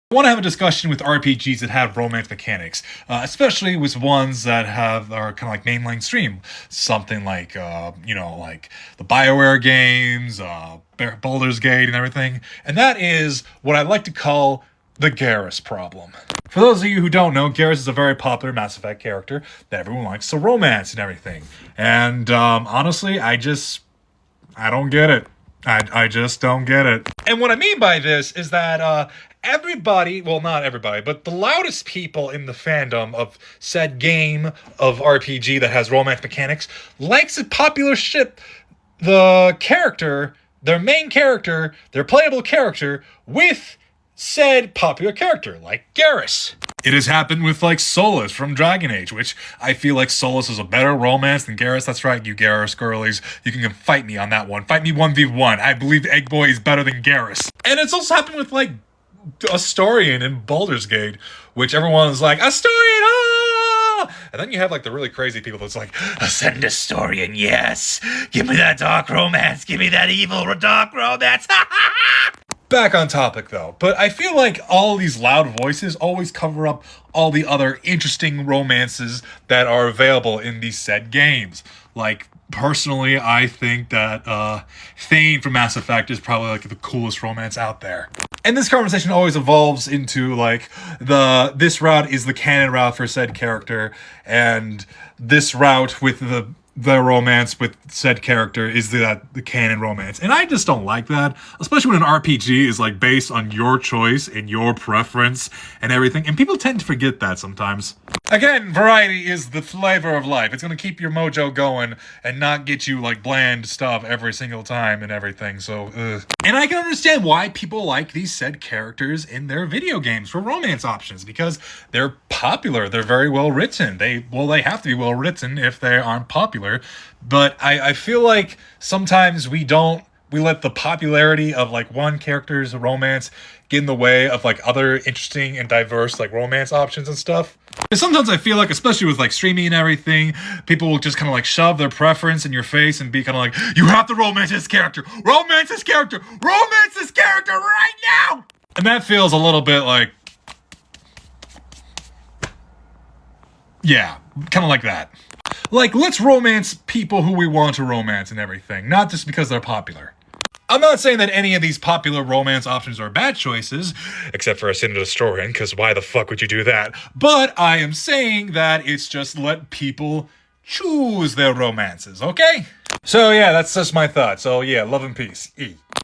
I want to have a discussion with RPGs that have romance mechanics, especially with ones that are kind of like mainline stream. Something like, like the BioWare games, Baldur's Gate and everything. And that is what I like to call the Garrus problem. For those of you who don't know, Garrus is a very popular Mass Effect character that everyone likes to romance and everything. And honestly, I don't get it. I just don't get it. And what I mean by this is that everybody, well, not everybody, but the loudest people in the fandom of said game of RPG that has romance mechanics likes to popular ship the character, their main character, their playable character, with said popular character, like Garrus. It has happened with, like, Solus from Dragon Age, which I feel like Solus is a better romance than Garrus. That's right, you Garrus girlies. You can fight me on that one. Fight me 1v1. I believe Egg Boy is better than Garrus. And it's also happened with, like, Astarion in Baldur's Gate, which everyone's like, Astarion, ah! And then you have, like, the really crazy people that's like, Ascend Astarion, yes! Give me that dark romance! Give me that evil dark romance! Back on topic, though, but I feel like all these loud voices always cover up all the other interesting romances that are available in these said games. Like, personally, I think that Thane from Mass Effect is probably, like, the coolest romance out there. And this conversation always evolves into, like, this route is the canon route for said character, and this route with the romance with said character is the canon romance. And I just don't like that, especially when an RPG is like based on your choice and your preference and everything. And people tend to forget that sometimes. Again, variety is the flavor of life. It's going to keep your mojo going and not get you like bland stuff every single time and everything. So, And I can understand why people like these said characters in their video games for romance options, because they're popular. They're very well written. They have to be well written if they aren't popular. But I feel like sometimes we let the popularity of like one character's romance get in the way of like other interesting and diverse like romance options and stuff. And sometimes I feel like, especially with like streaming and everything, people will just kind of like shove their preference in your face and be kind of like, you have to romance this character, romance this character, romance this character right now. And that feels a little bit like, yeah, kind of like that. Like, let's romance people who we want to romance and everything, not just because they're popular. I'm not saying that any of these popular romance options are bad choices, except for Ascend Astarion, because why the fuck would you do that? But I am saying that it's just let people choose their romances, okay? So yeah, that's just my thought. So yeah, love and peace. E.